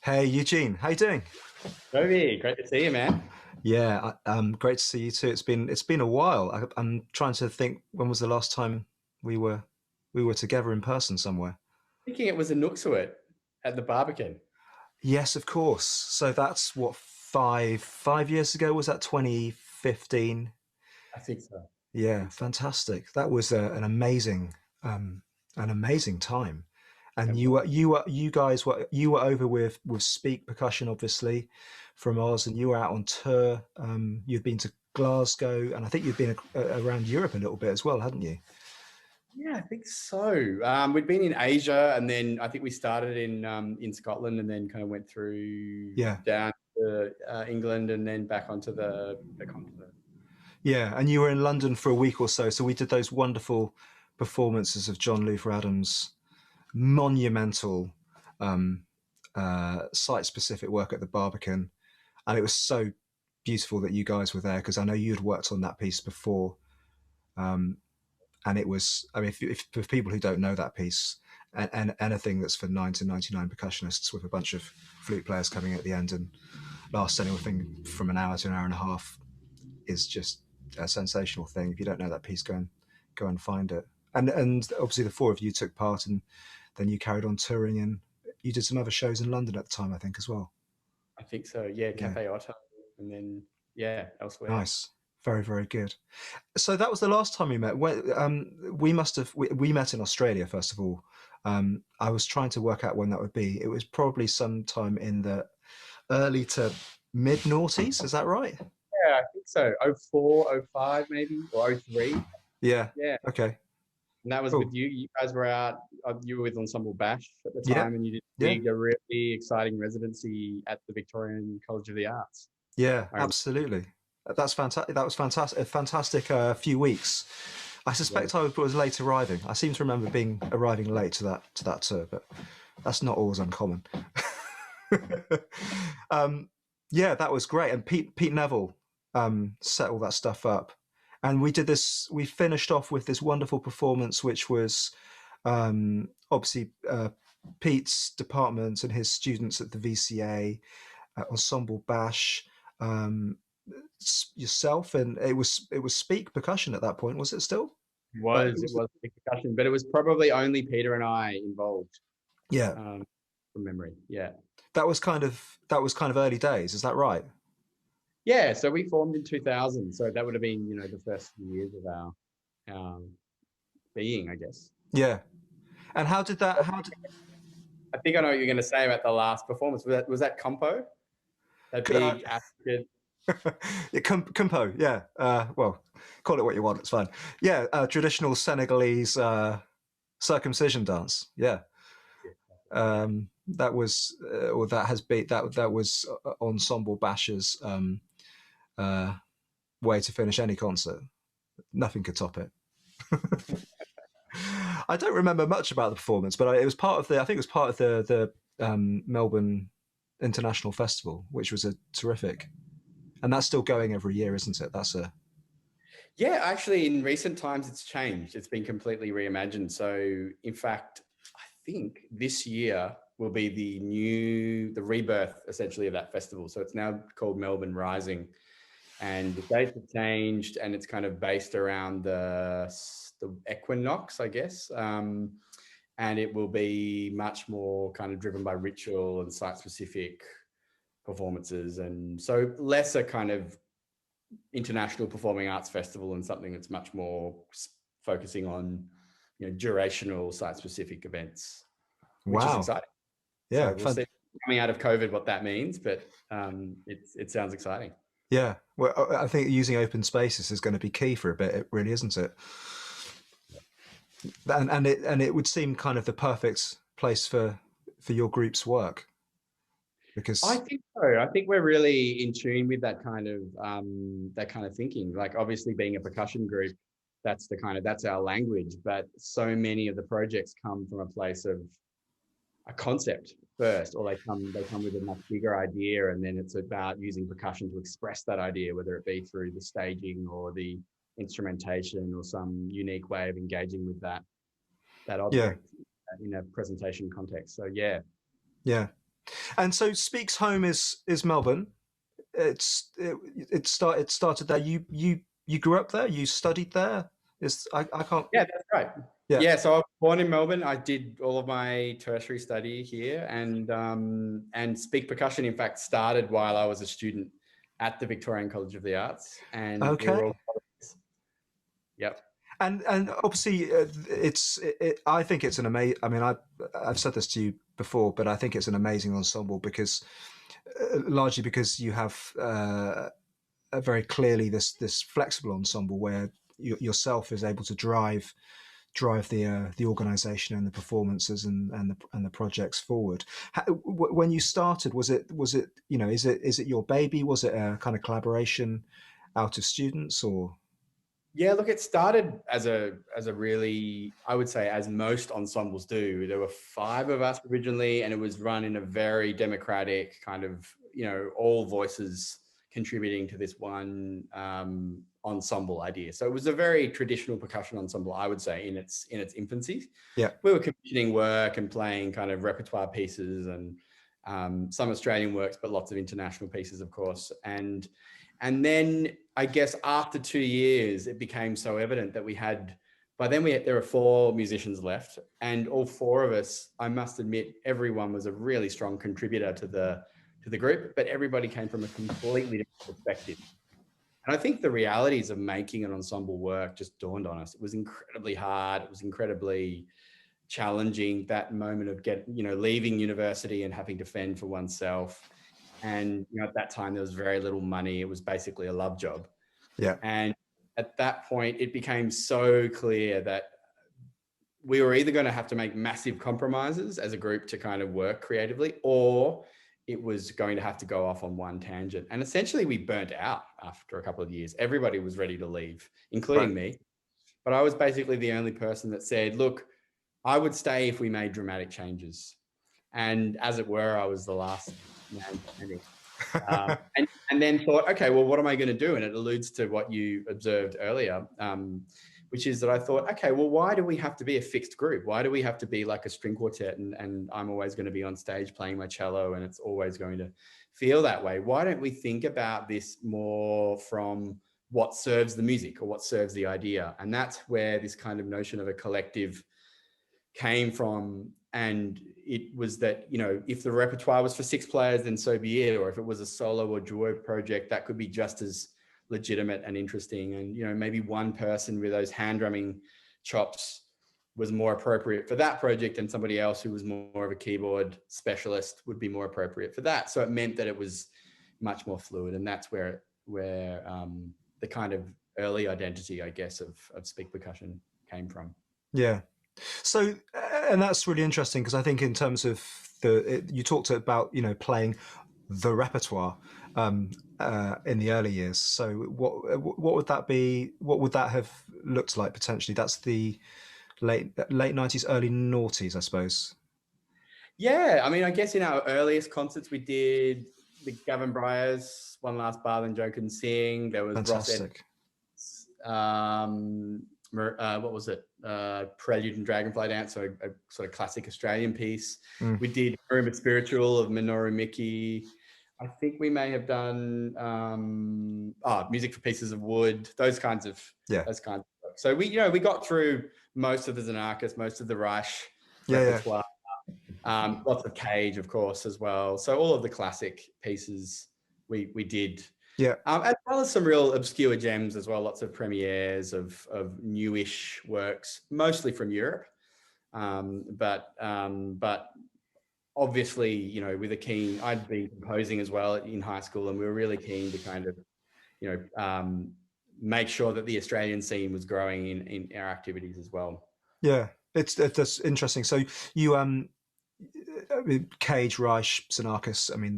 Hey Eugene, how you doing? Joby, great to see you, man. Yeah, great to see you too. It's been a while. I'm trying to think when was the last time we were we were together in person somewhere. Thinking it was a Nookswit at the Barbican. Yes, of course. So that's what five years ago was that 2015? I think so. I Yeah, think so. fantastic. That was um, an amazing time. And It was. you guys were over with Speak Percussion, obviously, from Oz, and you were out on tour. You'd been to Glasgow, and I think you'd been around Europe a little bit as well, hadn't you? Yeah, I think so. We'd been in Asia, and then I think we started in Scotland, and then kind of went through Yeah, down to England, and then back onto the continent. yeah. And you were in London for a week or so. So we did those wonderful performances of John Luther Adams' monumental site-specific work at the Barbican, and it was so beautiful that you guys were there because I know you'd worked on that piece before, and it was. I mean, if for people who don't know that piece, and anything that's for 9 to 99 percussionists with a bunch of flute players coming at the end and lasts anything from an hour to an hour and a half is just a sensational thing. If you don't know that piece, go and find it. And obviously the four of you took part, and then you carried on touring, and you did some other shows in London at the time, I think, as well. I think so. Yeah, Yeah, Cafe Otto, and then yeah, elsewhere. nice, very very good. So that was the last time we met. We must have we met in Australia first of all. I was trying to work out when that would be. It was probably sometime in the early to mid noughties. Is that right? Yeah, I think so. Oh 04, oh 05 maybe, or oh 03. Yeah. Yeah. Okay. And that was with Cool. you. You guys were out. You were with Ensemble Bash at the Yeah. time, and you did Yeah. a really exciting residency at the Victorian College of the Arts. Yeah, I remember absolutely. That's fantastic. That was fantastic. A fantastic few weeks. I it was. suspect I was late arriving. I seem to remember being arriving late to that tour, but that's not always uncommon. um, yeah, that was great. And Pete Neville set all that stuff up, and we did this. We finished off with this wonderful performance, which was obviously Pete's department and his students at the VCA Ensemble Bash, um, yourself, and it was Speak Percussion at that point, was it still? But it It was, was a big discussion, but it was probably only Peter and I involved, yeah, um, from memory. Yeah, that was kind of early days. Is that right? yeah. So we formed in 2000. So that would have been, the first few years of our um, being, I guess. Yeah. And how did that? How did? I think I know what you're going to say about the last performance. Was that Compo? That Uh, big African. yeah, Kumpo, yeah. Well, call it what you want. It's fine. Yeah, traditional Senegalese circumcision dance. Yeah, that was, or that has been that was Ensemble Bash's uh, way to finish any concert. Nothing could top it. I don't remember much about the performance, but it was part of the. I think it was part of the Melbourne International Festival, which was a terrific, and that's still going every year, isn't it? That's a Yeah, actually, in recent times, it's changed. It's been completely reimagined. So, in fact, I think this year will be the rebirth essentially of that festival. So it's now called Melbourne Rising, and the dates have changed, and it's kind of based around the equinox, I guess. And it will be much more kind of driven by ritual and site specific performances, and so less a kind of international performing arts festival and something that's much more focusing on durational site specific events, which is wow. exciting. Yeah, So we'll see coming out of COVID what that means, but it sounds exciting. yeah. Well, I think using open spaces is going to be key for a bit. It really isn't it? And it would seem kind of the perfect place for your group's work I because think so. I think we're really in tune with that kind of thinking. Like obviously being a percussion group, that's our language. But so many of the projects come from a place of a concept first, or they come with a much bigger idea, and then it's about using percussion to express that idea, whether it be through the staging or the instrumentation or some unique way of engaging with that yeah, object in a presentation context. So yeah, yeah. And so Speak's home is Melbourne. It started there. You grew up there. You studied there. I can't. Yeah, that's right. Yeah. Yeah, so I was born in Melbourne. I did all of my tertiary study here, and Speak Percussion, in fact, started while I was a student at the Victorian College of the Arts, and we Okay. were all. Yep. And obviously, I think it's an amazing. I mean, I've said this to you before, but I think it's an amazing ensemble because largely because you have very clearly this flexible ensemble where yourself is able to drive the organization and the performances and the projects forward. When you started, was it is it your baby? Was it a kind of collaboration out of students or? Yeah, look, it started as a really, I would say, as most ensembles do. There were 5 of us originally, and it was run in a very democratic kind of, all voices contributing to this one ensemble idea. So it was a very traditional percussion ensemble, I would say, in its infancy. Yeah. We were commissioning work and playing kind of repertoire pieces and some Australian works, but lots of international pieces, of course. And then I guess after 2 years, it became so evident that there were 4 musicians left, and all 4 of us, I must admit, everyone was a really strong contributor to the group, but everybody came from a completely different perspective. And I think the realities of making an ensemble work just dawned on us. It was incredibly hard. It was incredibly challenging, that moment of leaving university and having to fend for oneself. And at that time, there was very little money. It was basically a love job. Yeah. And at that point, it became so clear that we were either going to have to make massive compromises as a group to kind of work creatively, or it was going to have to go off on one tangent. And essentially, we burnt out after a couple of years. Everybody was ready to leave, including me. But I was basically the only person that said, look, I would stay if we made dramatic changes. And as it were, I was the last man standing. And then thought, okay, well, what am I going to do? And it alludes to what you observed earlier, which is that I thought, okay, well, why do we have to be a fixed group? Why do we have to be like a string quartet and I'm always going to be on stage playing my cello and it's always going to feel that way? Why don't we think about this more from what serves the music or what serves the idea? And that's where this kind of notion of a collective came from. And it was that, if the repertoire was for 6 players, then so be it. Or if it was a solo or duo project, that could be just as legitimate and interesting. And, maybe one person with those hand drumming chops was more appropriate for that project, and somebody else who was more of a keyboard specialist would be more appropriate for that. So it meant that it was much more fluid. And that's where the kind of early identity, I guess, of Speak Percussion came from. Yeah. So, and that's really interesting because I think in terms of you talked about, playing the repertoire in the early years. So what would that be? What would that have looked like potentially? That's the late 90s, early noughties, I suppose. Yeah, I mean, I guess in our earliest concerts, we did the Gavin Bryars, One Last Bar Then Joe Can Sing. There was Fantastic. What was it? Prelude and Dragonfly Dance, so a sort of classic Australian piece. Mm. We did Room Spiritual of Minoru Miki. I think we may have done Music for Pieces of Wood, those kinds of work. So we got through most of the Xenakis, most of the Reich repertoire. Lots of Cage, of course, as well. So all of the classic pieces we did. Yeah. As well as some real obscure gems as well. Lots of premieres of newish works, mostly from Europe. But obviously, with I'd been composing as well in high school, and we were really keen to kind of, make sure that the Australian scene was growing in our activities as well. Yeah, that's interesting. So you, Cage, Reich, Xenakis. I mean,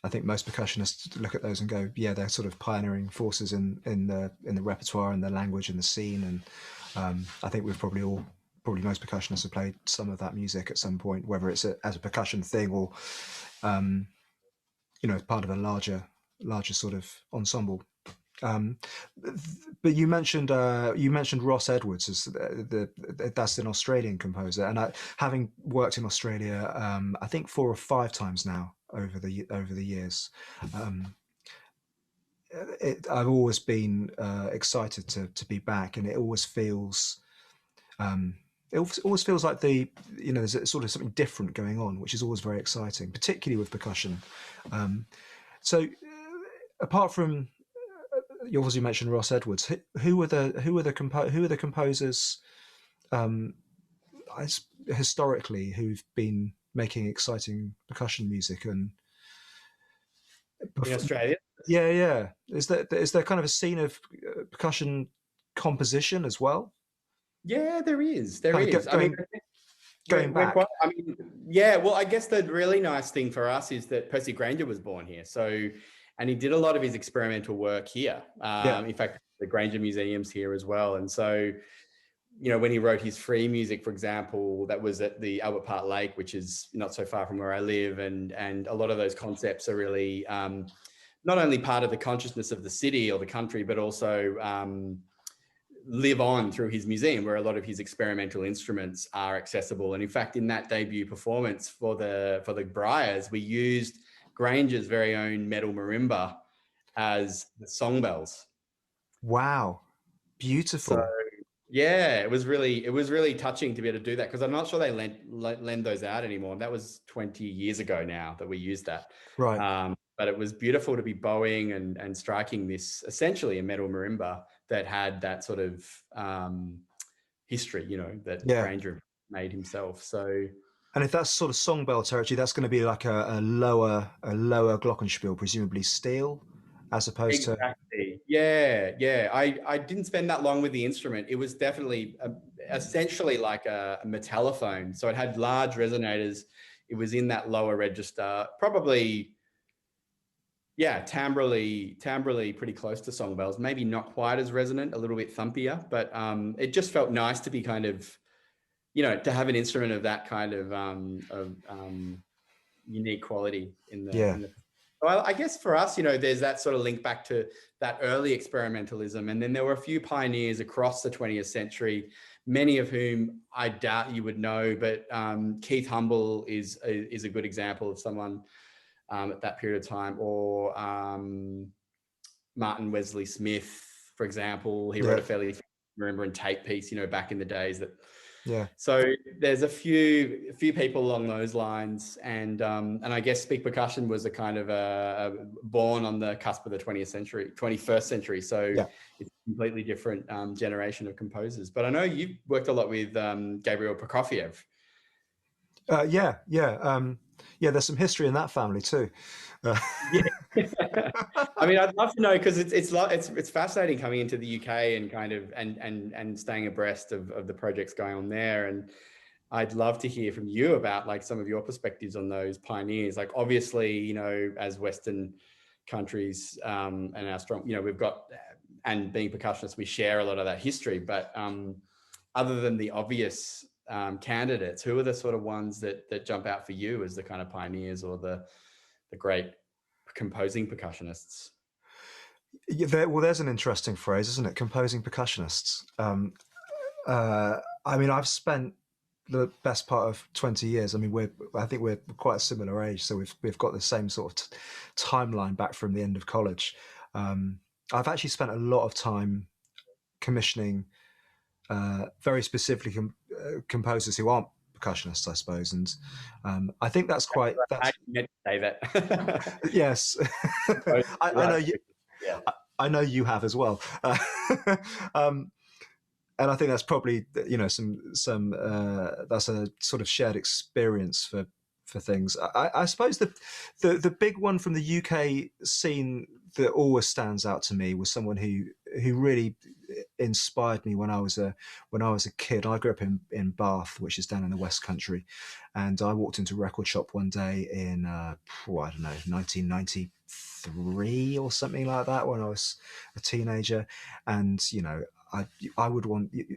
I think most percussionists look at those and go, yeah, they're sort of pioneering forces in the repertoire and the language and the scene. And I think probably most percussionists have played some of that music at some point, whether it's as a percussion thing or, as part of a larger sort of ensemble. But you mentioned Ross Edwards as that's an Australian composer, and having worked in Australia, I think 4 or 5 times now over the years, um, I've always been excited to be back, and it always feels. Um, it always feels like there's sort of something different going on, which is always very exciting, particularly with percussion. Um, so, apart from you obviously mentioned Ross Edwards. Who are the composers um, historically who've been making exciting percussion music? And In Australia. yeah, yeah, is there kind of a scene of percussion composition as well? Yeah, there is. There Kind of is. I mean, going we're quite, back. I mean, yeah, well, I guess the really nice thing for us is that Percy Grainger was born here. So, and he did a lot of his experimental work here. Yeah. In fact, the Grainger Museum's here as well. And so, when he wrote his free music, for example, that was at the Albert Park Lake, which is not so far from where I live. And a lot of those concepts are really not only part of the consciousness of the city or the country, but also live on through his museum, where a lot of his experimental instruments are accessible. And in fact, in that debut performance for the Briars, we used Grainger's very own metal marimba as the song bells. Wow. So Beautiful. yeah, it was really touching to be able to do that, because I'm not sure they lend those out anymore. That was 20 years ago now that we used that. Right. But it was beautiful to be bowing and striking this essentially a metal marimba that had that sort of history, that Yeah. Grainger made himself. So And if that's sort of song bell territory, that's going to be like a lower glockenspiel, presumably steel, as opposed to. exactly, yeah, yeah. I didn't spend that long with the instrument. It was definitely essentially like a metallophone. So it had large resonators. It was in that lower register, probably. Yeah, timbrally pretty close to song bells. Maybe not quite as resonant, a little bit thumpier, but it just felt nice to be kind of, to have an instrument of that kind of unique quality in the Yeah. in the. Well, I guess for us, there's that sort of link back to that early experimentalism, and then there were a few pioneers across the 20th century, many of whom I doubt you would know, but Keith Humble is a good example of someone at that period of time, or Martin Wesley Smith, for example. He wrote Yeah. a fairly marimba and tape piece, back in the days that. Yeah. So there's a few people along those lines, and I guess Speak Percussion was a kind of a born on the cusp of the 21st century. So Yeah. it's a completely different generation of composers. But I know you've worked a lot with Gabriel Prokofiev. Yeah. Yeah. Yeah. There's some history in that family too. Yeah. I mean, I'd love to know, because it's fascinating coming into the UK and kind of and staying abreast of the projects going on there. And I'd love to hear from you about like some of your perspectives on those pioneers. Like obviously, as Western countries and our strong, we've got, and being percussionists, we share a lot of that history. But other than the obvious candidates, who are the sort of ones that jump out for you as the kind of pioneers or the great composing percussionists? Yeah, there's an interesting phrase, isn't it? Composing percussionists. I mean, I've spent the best part of 20 years. I mean, I think we're quite a similar age, so we've got the same sort of timeline back from the end of college. I've actually spent a lot of time commissioning very specifically composers who aren't percussionists, I suppose, and I think that's quite I that's meant to say that. yes. I know you. Yeah. I know you have as well. Um, and I think that's probably some that's a sort of shared experience for things. I suppose the big one from the UK scene that always stands out to me was someone who really inspired me when I was a kid. I grew up in Bath, which is down in the West Country, and I walked into a record shop one day in I don't know 1993 or something like that when I was a teenager, and I would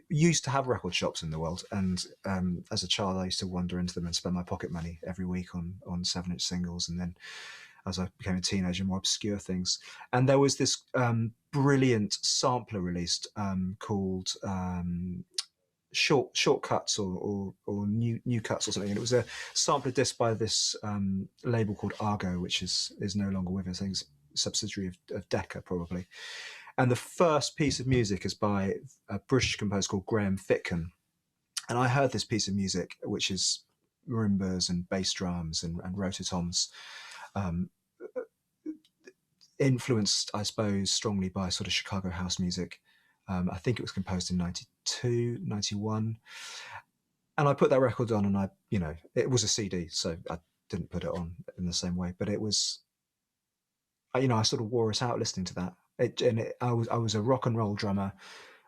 used to have record shops in the world, and as a child I used to wander into them and spend my pocket money every week on 7-inch singles, and then as I became a teenager, more obscure things. And there was this brilliant sampler released called shortcuts or new cuts or something, and it was a sampler disc by this label called Argo, which is no longer with us. I think it's a subsidiary of Decca probably. And the first piece of music is by a British composer called Thicken. And I heard this piece of music, which is marimbas and bass drums and rototoms, um, influenced, I suppose, strongly by sort of Chicago house music. I think it was composed in 92, 91. And I put that record on, and it was a CD, so I didn't put it on in the same way, but it was, I sort of wore it out listening to that. I was a rock and roll drummer,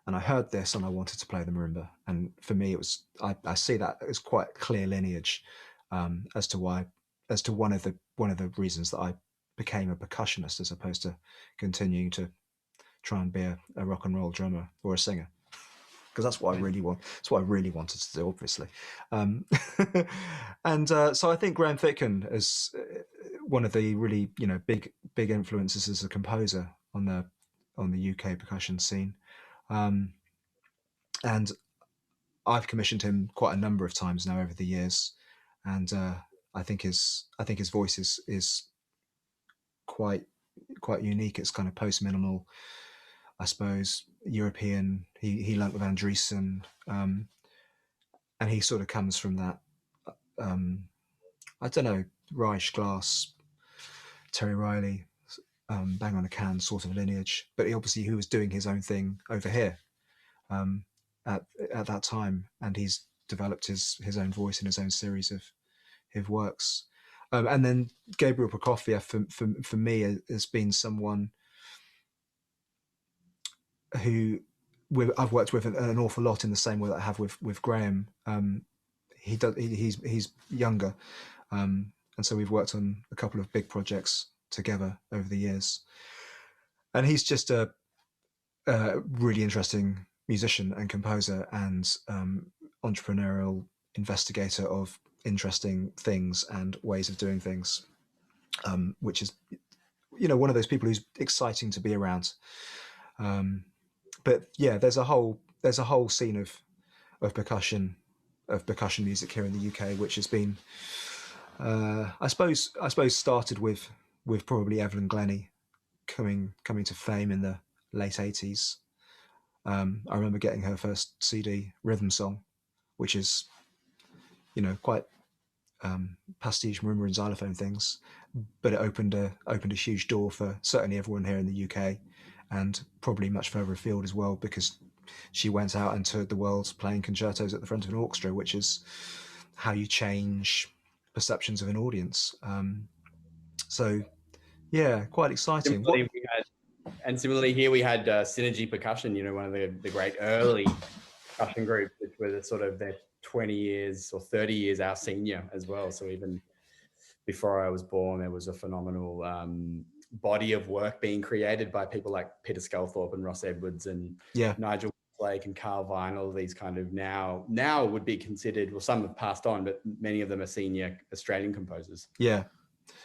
and I heard this, and I wanted to play the marimba. And for me, it was I see that as quite clear lineage as to one of the reasons that I became a percussionist as opposed to continuing to try and be a rock and roll drummer or a singer, because that's what I really want. That's what I really wanted to do, obviously. And so I think Graham Thicken is one of the really big influences as a composer on the UK percussion scene. And I've commissioned him quite a number of times now over the years, and I think his voice is quite unique. It's kind of post minimal, I suppose, European. He learnt with Andreessen, and he sort of comes from that. I don't know, Reich, Glass, Terry Riley, Bang on a Can sort of lineage. But he was doing his own thing over here at that time, and he's developed his own voice in his own series of his works. And then Gabriel Prokofiev, for me, has been someone who I've worked with an awful lot in the same way that I have with Graham. He's younger, and so we've worked on a couple of big projects together over the years. And he's just a really interesting musician and composer and entrepreneurial investigator of interesting things and ways of doing things, which is one of those people who's exciting to be around. But yeah, there's a whole scene of percussion music here in the UK, which has been I suppose started with probably Evelyn Glennie coming to fame in the late 80s. I remember getting her first CD, Rhythm Song, which is quite pastiche marimba and xylophone things, but it opened a huge door for certainly everyone here in the UK, and probably much further afield as well, because she went out and toured the world playing concertos at the front of an orchestra, which is how you change perceptions of an audience. So yeah, quite exciting. Similarly here we had Synergy Percussion, one of the great early percussion groups, which were the sort of their 20 years or 30 years our senior as well. So even before I was born, there was a phenomenal body of work being created by people like Peter Sculthorpe and Ross Edwards and Nigel Blake and Carl Vine. All of these kind of now would be considered, well, some have passed on, but many of them are senior Australian composers. Yeah,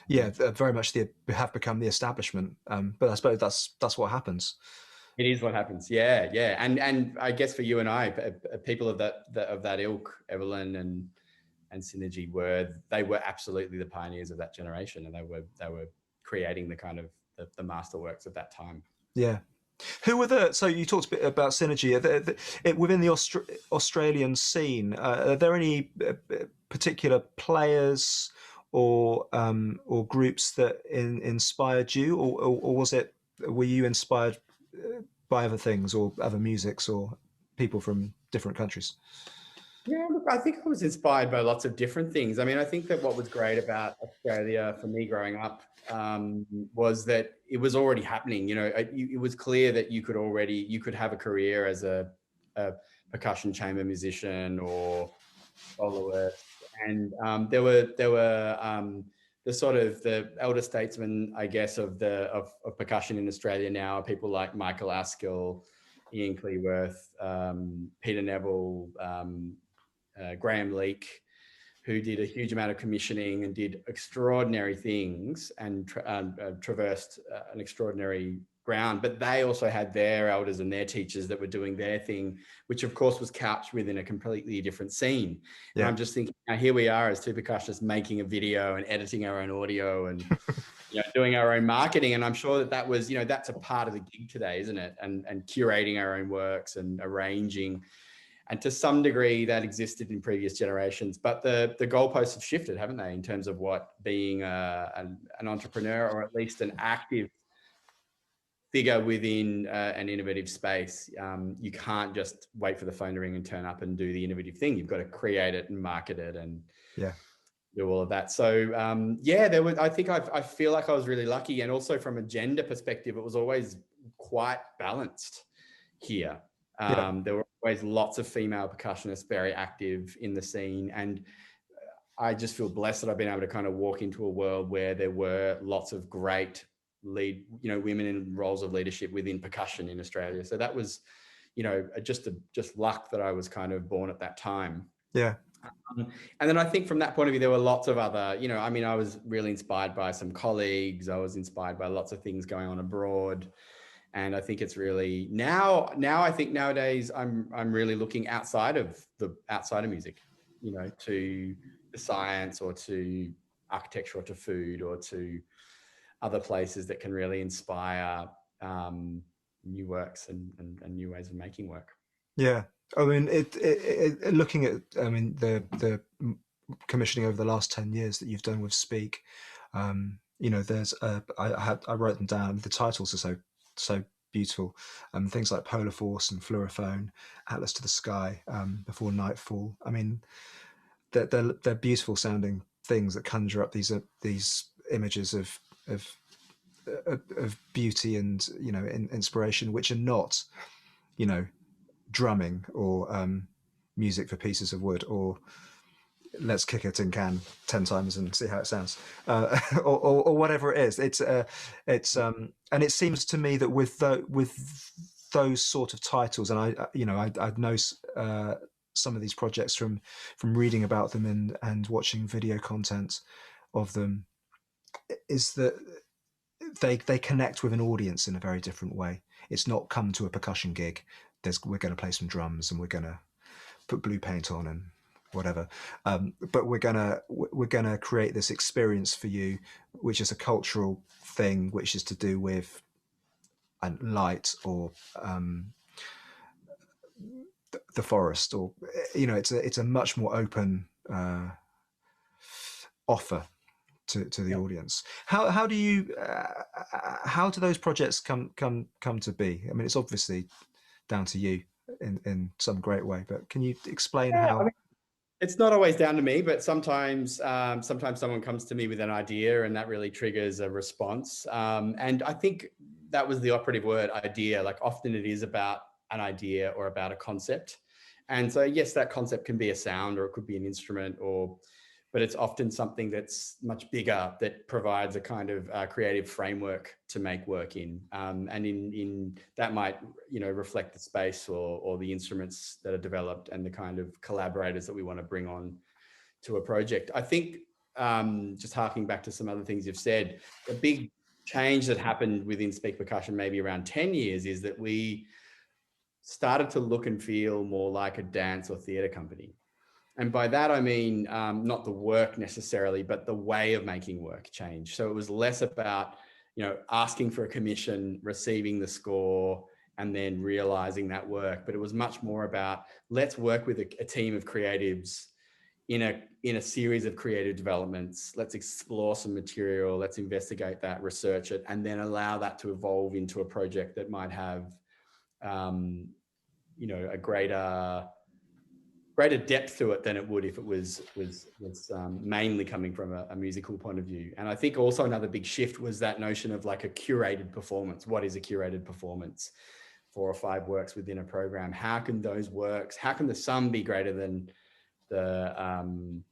very much they have become the establishment. But I suppose that's what happens. It is what happens. Yeah. And I guess for you and I, people of that ilk, Evelyn and Synergy were absolutely the pioneers of that generation, and they were creating the kind of the masterworks of that time. Yeah. Who were so you talked a bit about Synergy within the Australian scene. Are there any particular players or groups that inspired you, or were you inspired by other things or other musics or people from different countries? Yeah, look, I think I was inspired by lots of different things. I mean, I think that what was great about Australia for me growing up was that it was already happening. It was clear that you could have a career as a percussion chamber musician or soloist, and there were the sort of the elder statesmen, I guess, of percussion in Australia now are people like Michael Askill, Ian Cleworth, Peter Neville, Graham Leake, who did a huge amount of commissioning and did extraordinary things and traversed an extraordinary ground, but they also had their elders and their teachers that were doing their thing, which of course was couched within a completely different scene. And Yeah. I'm just thinking, now here we are as two percussionists making a video and editing our own audio and doing our own marketing. And I'm sure that was, that's a part of the gig today, isn't it? And curating our own works and arranging. And to some degree that existed in previous generations, but the goalposts have shifted, haven't they, in terms of what being an entrepreneur, or at least an active figure within an innovative space. You can't just wait for the phone to ring and turn up and do the innovative thing. You've got to create it and market it and do all of that. So I feel like I was really lucky. And also from a gender perspective, it was always quite balanced here. There were always lots of female percussionists very active in the scene. And I just feel blessed that I've been able to kind of walk into a world where there were lots of great women in roles of leadership within percussion in Australia. So that was, just luck that I was kind of born at that time. Yeah. And then I think from that point of view, there were lots of other, I was really inspired by some colleagues. I was inspired by lots of things going on abroad. And I think it's really now I think nowadays I'm really looking outside of music, to science or to architecture or to food or to other places that can really inspire new works and new ways of making work. Yeah. I mean, looking at, the commissioning over the last 10 years that you've done with Speak, there's I wrote them down. The titles are so beautiful. Things like Polar Force and Fluorophone, Atlas to the Sky, before Nightfall. I mean, they're beautiful sounding things that conjure up these images of beauty and inspiration, which are not drumming or music for pieces of wood, or let's kick a tin can 10 times and see how it sounds, or whatever it is. It's and it seems to me that with those sort of titles, and I know some of these projects from reading about them and watching video content of them, is that they connect with an audience in a very different way. It's not come to a percussion gig, we're going to play some drums and we're going to put blue paint on and whatever, but we're gonna create this experience for you, which is a cultural thing, which is to do with light or the forest, or it's a much more open offer to the audience. How do those projects come to be? I mean, it's obviously down to you in some great way, but can you explain how? It's not always down to me, but sometimes someone comes to me with an idea and that really triggers a response. And I think that was the operative word, idea. Like often it is about an idea or about a concept. And so yes, that concept can be a sound or it could be an instrument, but it's often something that's much bigger that provides a kind of creative framework to make work in. And in that might, reflect the space or the instruments that are developed and the kind of collaborators that we want to bring on to a project. I think just harking back to some other things you've said, a big change that happened within Speak Percussion maybe around 10 years is that we started to look and feel more like a dance or theatre company. And by that, I mean, not the work necessarily, but the way of making work change. So it was less about, asking for a commission, receiving the score, and then realizing that work. But it was much more about, let's work with a team of creatives in a series of creative developments. Let's explore some material, let's investigate that, research it, and then allow that to evolve into a project that might have, a greater depth to it than it would if it was mainly coming from a musical point of view. And I think also another big shift was that notion of like a curated performance. What is a curated performance? 4 or 5 works within a program. How can those works, how can the sum be greater than the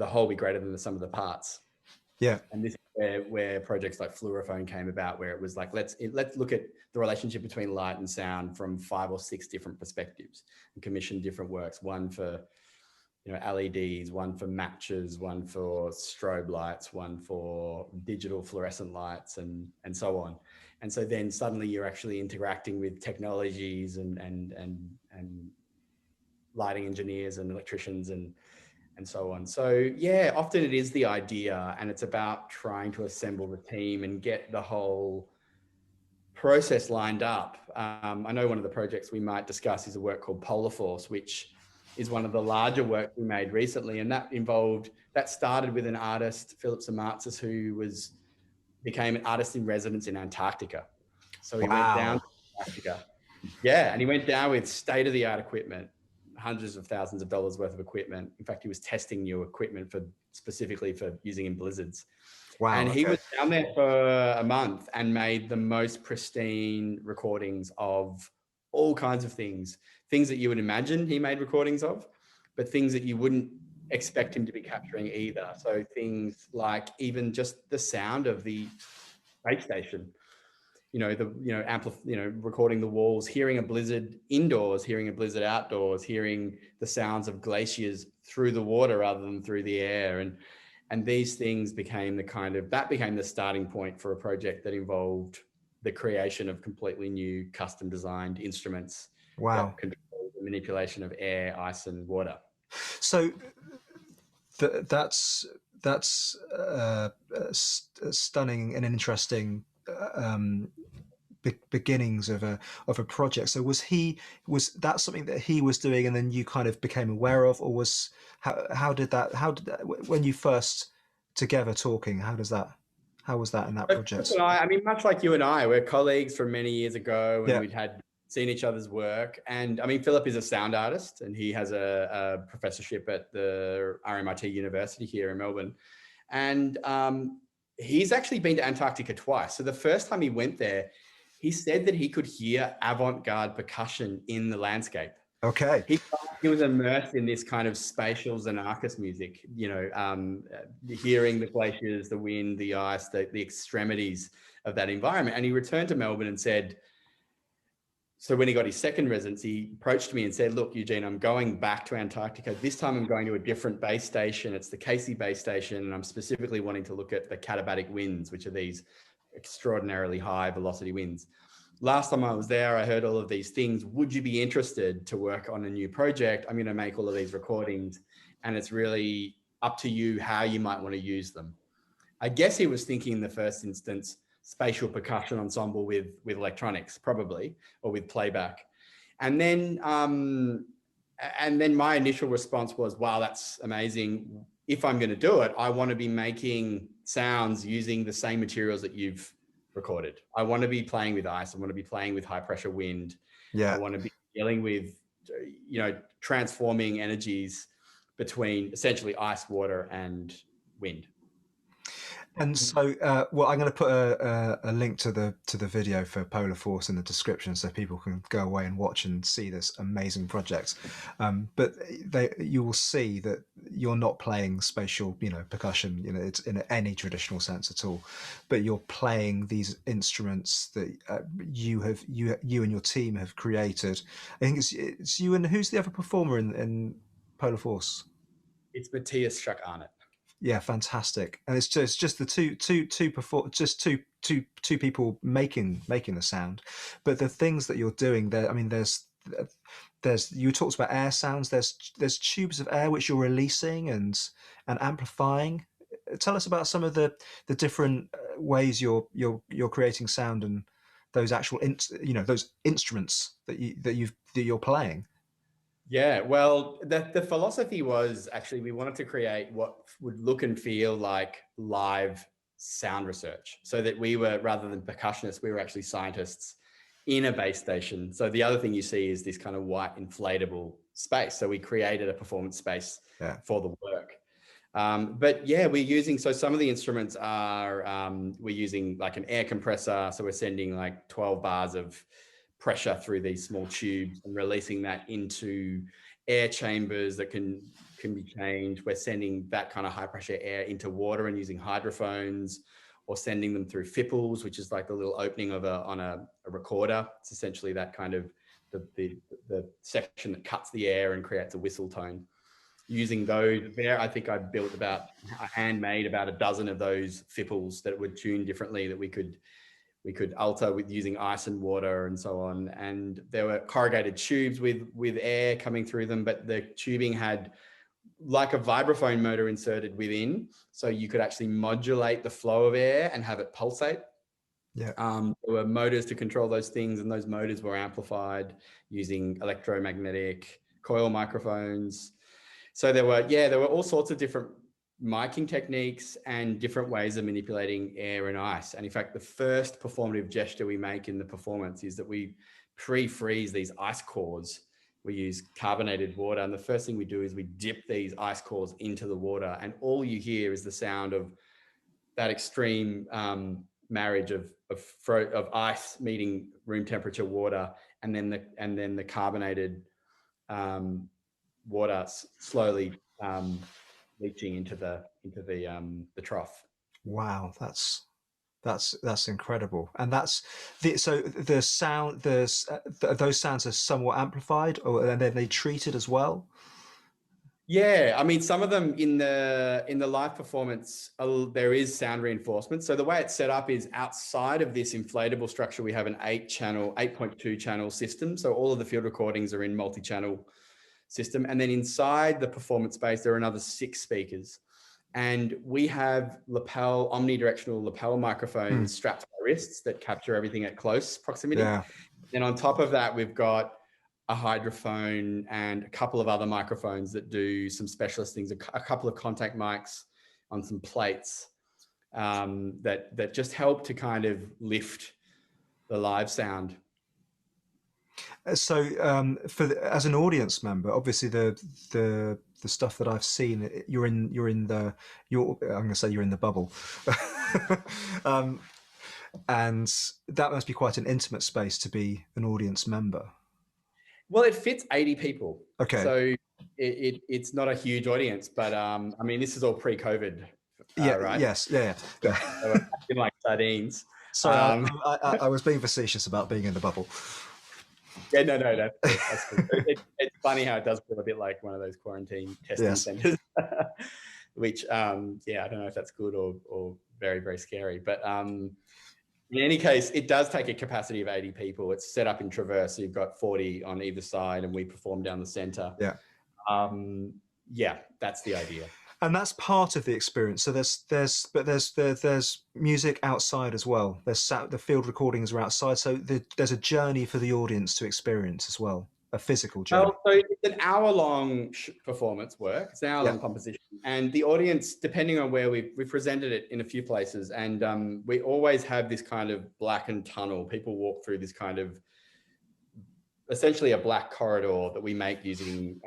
whole be greater than the sum of the parts? Yeah. And this is where projects like Fluorophone came about, where it was like, let's look at the relationship between light and sound from 5 or 6 different perspectives and commission different works, one for LEDs, one for matches, one for strobe lights, one for digital fluorescent lights, and so on. And so then suddenly you're actually interacting with technologies and lighting engineers and electricians and so on. So yeah, often it is the idea, and it's about trying to assemble the team and get the whole process lined up. I know one of the projects we might discuss is a work called Polar Force, which is one of the larger works we made recently. And that started with an artist, Philip Samatzis, who became an artist in residence in Antarctica. So he went down to Antarctica. Yeah, and he went down with state-of-the-art equipment, hundreds of thousands of dollars worth of equipment. In fact, he was testing new equipment specifically for using in blizzards. Wow. And he was down there for a month and made the most pristine recordings of all kinds of things that you would imagine he made recordings of, but things that you wouldn't expect him to be capturing either. So things like even just the sound of the base station, recording the walls, hearing a blizzard indoors, hearing a blizzard outdoors, hearing the sounds of glaciers through the water rather than through the air. And these things became the starting point for a project that involved the creation of completely new custom designed instruments. Wow. That control the manipulation of air, ice, and water. So that's stunning and interesting beginnings of a project. So was that something that he was doing and then you kind of became aware of, or how did that when you first together talking, how was that in that project? I mean, much like you and I, we're colleagues from many years ago, and we'd seen each other's work. And I mean, Philip is a sound artist, and he has a professorship at the RMIT University here in Melbourne. And he's actually been to Antarctica twice. So the first time he went there, he said that he could hear avant-garde percussion in the landscape. Okay. He was immersed in this kind of spatial Xenakis music, hearing the glaciers, the wind, the ice, the extremities of that environment. And he returned to Melbourne and said, so when he got his second residency, he approached me and said, look, Eugene, I'm going back to Antarctica. This time I'm going to a different base station. It's the Casey base station. And I'm specifically wanting to look at the katabatic winds, which are these extraordinarily high velocity winds. Last time I was there, I heard all of these things. Would you be interested to work on a new project? I'm going to make all of these recordings, and it's really up to you how you might want to use them. I guess he was thinking in the first instance, spatial percussion ensemble with electronics, probably, or with playback. And then my initial response was, wow, that's amazing. If I'm going to do it, I want to be making sounds using the same materials that you've recorded. I want to be playing with ice. I want to be playing with high pressure wind. Yeah. I want to be dealing with, transforming energies between essentially ice, water, and wind. And so, I'm going to put a link to the video for Polar Force in the description, so people can go away and watch and see this amazing project. But you will see that you're not playing spatial, percussion, it's in any traditional sense at all. But you're playing these instruments that you and your team have created. I think it's you and who's the other performer in Polar Force? It's Matthias Schack-Arnott. Yeah, fantastic. And it's just the two people making the sound. But the things that you're doing there, I mean, there's you talked about air sounds. There's tubes of air which you're releasing and amplifying. Tell us about some of the different ways you're creating sound and those actual those instruments that you're playing. Yeah, well, the philosophy was actually we wanted to create what would look and feel like live sound research, so that we were, rather than percussionists, we were actually scientists in a base station. So the other thing you see is this kind of white inflatable space. So we created a performance space for the work. But yeah, so some of the instruments are, we're using like an air compressor. So we're sending like 12 bars of pressure through these small tubes and releasing that into air chambers that can be changed. We're sending that kind of high pressure air into water and using hydrophones, or sending them through fipples, which is like the little opening on a recorder. It's essentially that kind of the section that cuts the air and creates a whistle tone. using those there. I think I handmade about a dozen of those fipples that would tune differently, that we could alter with using ice and water and so on. And there were corrugated tubes with air coming through them, but the tubing had like a vibraphone motor inserted within, so you could actually modulate the flow of air and have it pulsate. Yeah. There were motors to control those things, and those motors were amplified using electromagnetic coil microphones. So there were all sorts of different miking techniques and different ways of manipulating air and ice. And in fact, the first performative gesture we make in the performance is that we pre-freeze these ice cores. We use carbonated water, and the first thing we do is we dip these ice cores into the water, and all you hear is the sound of that extreme marriage of ice meeting room temperature water, and then the carbonated water slowly leaching into the trough. Wow, that's incredible. And that's the sound. Those sounds are somewhat amplified, and then they treated as well. Yeah, I mean, some of them in the live performance, there is sound reinforcement. So the way it's set up is outside of this inflatable structure, we have an 8.2 channel system. So all of the field recordings are in multi-channel system. And then inside the performance space, there are another 6 speakers. And we have omnidirectional lapel microphones strapped to our wrists that capture everything at close proximity. Yeah. And on top of that, we've got a hydrophone and a couple of other microphones that do some specialist things, a couple of contact mics on some plates that just help to kind of lift the live sound. So as an audience member, obviously the stuff that I've seen, I'm going to say you're in the bubble. And that must be quite an intimate space to be an audience member. Well, it fits 80 people. Okay. So it's not a huge audience, but I mean, this is all pre-COVID, yeah. right? Yes. Yeah. So we're acting like sardines. Sorry, I was being facetious about being in the bubble. Yeah, no, that's cool. It's funny how it does feel a bit like one of those quarantine testing centers, which, I don't know if that's good or very, very scary. But in any case, it does take a capacity of 80 people. It's set up in traverse, so you've got 40 on either side, and we perform down the center. Yeah. That's the idea. And that's part of the experience. So there's music outside as well. The field recordings are outside. So there's a journey for the audience to experience as well, a physical journey. Well, so it's an hour-long performance work. It's an hour-long composition, and the audience, depending on where we've presented it in a few places, and we always have this kind of blackened tunnel. People walk through this kind of essentially a black corridor that we make using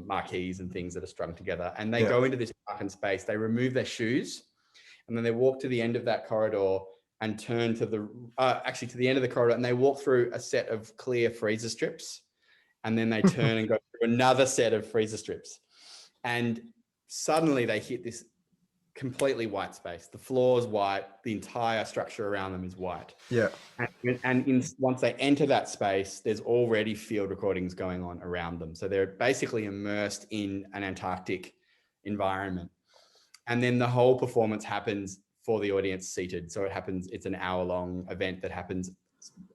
marquees and things that are strung together. And they go into this darkened space, they remove their shoes, and then they walk to the end of that corridor and turn to the end of the corridor, and they walk through a set of clear freezer strips, and then they turn and go through another set of freezer strips. And suddenly they hit this completely white space. The floor is white. The entire structure around them is white. Yeah. And once they enter that space, there's already field recordings going on around them. So they're basically immersed in an Antarctic environment. And then the whole performance happens for the audience seated. So it's an hour-long event that happens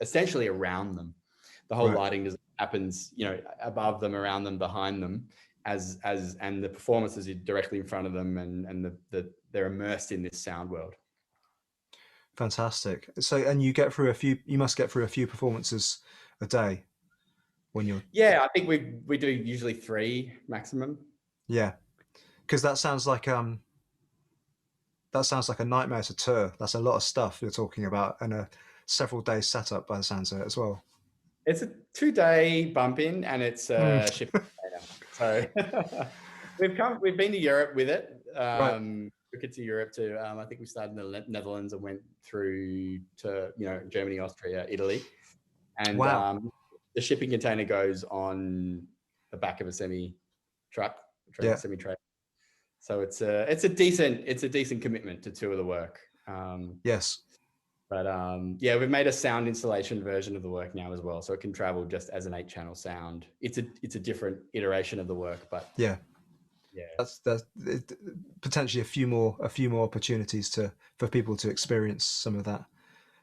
essentially around them. The whole lighting happens, above them, around them, behind them. And the performances are directly in front of them, and they're immersed in this sound world. Fantastic. So, and you must get through a few performances a day when you're. Yeah, I think we do usually 3 maximum. Yeah, because that sounds like a nightmare to tour. That's a lot of stuff you're talking about, and a several days setup by the sounds of it as well. It's a 2-day bump in, and it's a shipping container. So we've been to Europe with it. Took it to Europe to, I think we started in the Netherlands and went through to, Germany, Austria, Italy. And the shipping container goes on the back of a semi-truck, semi-trailer. So it's a decent commitment to tour the work. Yes. But we've made a sound installation version of the work now as well, so it can travel just as an 8-channel sound. It's a different iteration of the work, but Yeah. that's potentially a few more opportunities to for people to experience some of that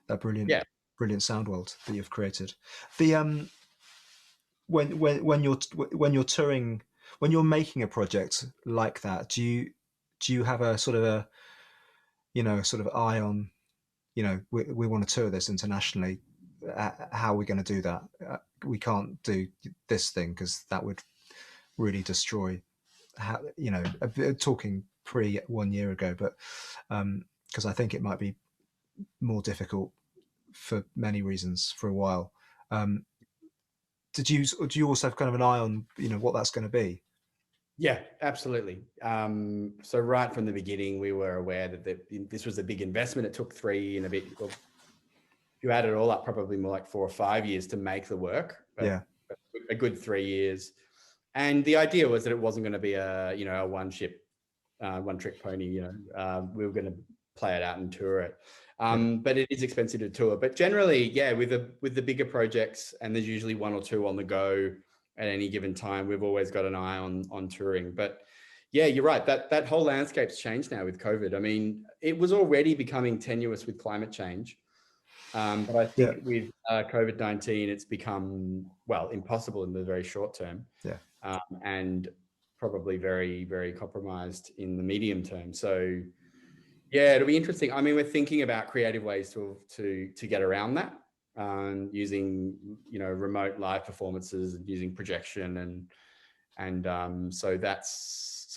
Yeah. brilliant sound world that you've created. The when you're touring, when you're making a project like that, do you have a sort of a, you know, sort of eye on, you know, we want to tour this internationally, how are we going to do that? We can't do this thing because that would really destroy how, you know, talking pre 1 year ago, but because I think it might be more difficult for many reasons for a while. Um, do you also have kind of an eye on, you know, what that's going to be? Yeah, absolutely. So right from the beginning, we were aware that this was a big investment. It took 3 and a bit, well, if you add it all up, probably more like 4 or 5 years to make the work, but Yeah, a good 3 years. And the idea was that it wasn't going to be a, you know, a one trick pony. You know, we were going to play it out and tour it. yeah, But it is expensive to tour. But generally, yeah, with the bigger projects, and there's usually one or two on the go at any given time, we've always got an eye on touring. But yeah, you're right. That whole landscape's changed now with COVID. I mean, it was already becoming tenuous with climate change. But I yeah, think with COVID-19, it's become, well, impossible in the very short term, yeah. and probably very, very compromised in the medium term. So yeah, it'll be interesting. I mean, we're thinking about creative ways to get around that, using, you know, remote live performances and using projection, and so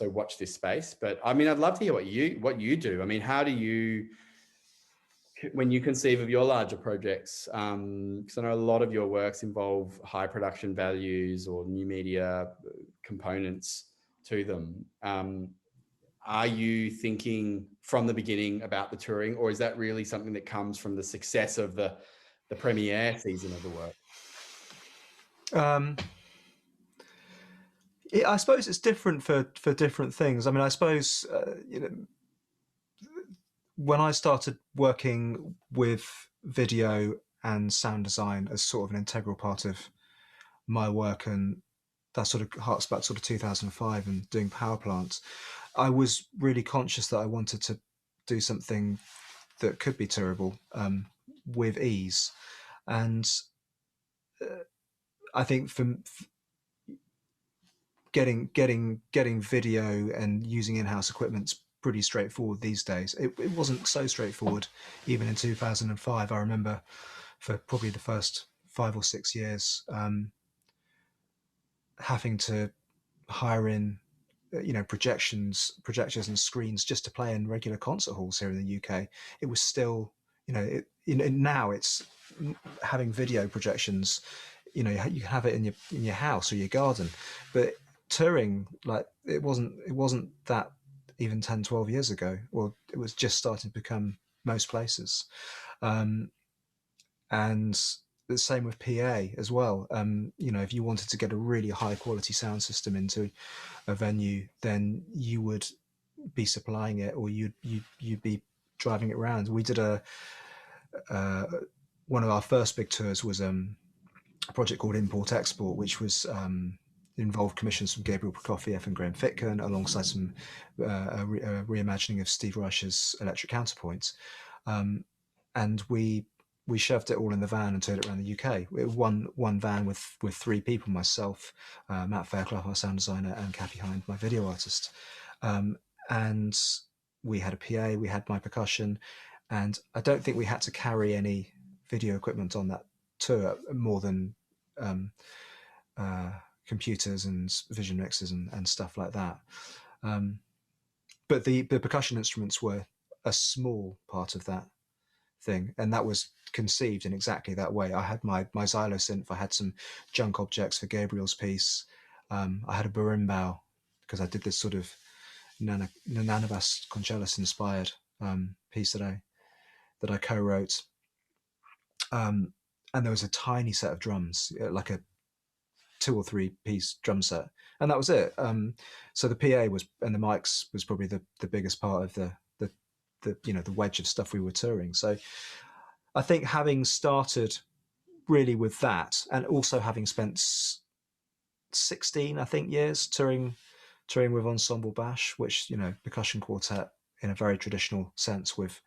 watch this space. But I mean, I'd love to hear what you do. I mean, how do you, when you conceive of your larger projects, because I know a lot of your works involve high production values or new media components to them. Are you thinking from the beginning about the touring, or is that really something that comes from the success of the premiere season of the work? Um, I suppose it's different for different things. I mean, I suppose you know, when I started working with video and sound design as sort of an integral part of my work, and that sort of harks back sort of 2005 and doing power plants, I was really conscious that I wanted to do something that could be tourable with ease. And I think for getting video and using in-house equipment's pretty straightforward these days. It wasn't so straightforward even in 2005. I remember for probably the first 5 or 6 years having to hire in, you know, projectors and screens just to play in regular concert halls here in the UK. It was still, you know, now it's having video projections, you know, you can have it in your house or your garden, but touring, like, it wasn't that even 10, 12 years ago. Well, it was just starting to become most places. um, and the same with PA as well. You know, if you wanted to get a really high quality sound system into a venue, then you would be supplying it, or you'd be driving it around. We did uh, one of our first big tours was a project called Import Export, which was involved commissions from Gabriel Prokofiev and Thicken, alongside some a reimagining of Steve Reicher's Electric Counterpoint. And we shoved it all in the van and toured it around the UK. One van with three people: myself, Matt Fairclough, our sound designer, and Kathy Hind, my video artist. And we had a PA, we had my percussion, and I don't think we had to carry any video equipment on that tour more than um, uh, computers and vision mixers and stuff like that. Um, but the percussion instruments were a small part of that thing, and that was conceived in exactly that way. I had my xylosynth, I had some junk objects for Gabriel's piece. I had a berimbau because I did this sort of Nanavas Conchelis inspired piece that I co-wrote. And there was a tiny set of drums, like a 2 or 3 piece drum set, and that was it. So the PA was, and the mics was probably the biggest part of the you know, the wedge of stuff we were touring. So I think having started really with that, and also having spent 16, I think, years touring with Ensemble Bash, which, percussion quartet in a very traditional sense with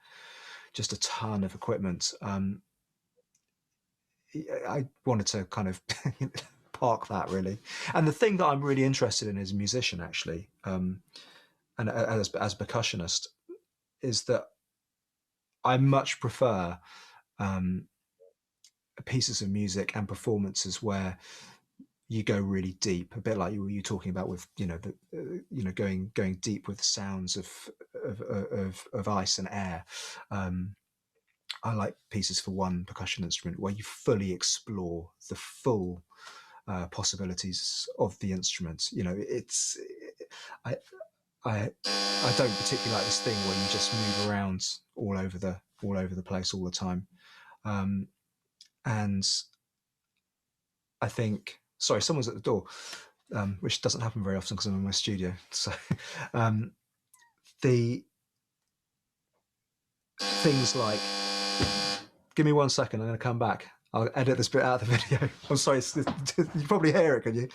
just a ton of equipment. I wanted to kind of park that really. And the thing that I'm really interested in as a musician, actually, and as a percussionist, is that I much prefer pieces of music and performances where you go really deep, a bit like you were talking about with going deep with the sounds of ice and air. I like pieces for one percussion instrument where you fully explore the full possibilities of the instrument. It's I I don't particularly like this thing where you just move around all over the place all the time. And I think, sorry, someone's at the door, which doesn't happen very often because I'm in my studio. So the things like, give me 1 second, I'm going to come back. I'll edit this bit out of the video. I'm sorry, you probably hear it, can you?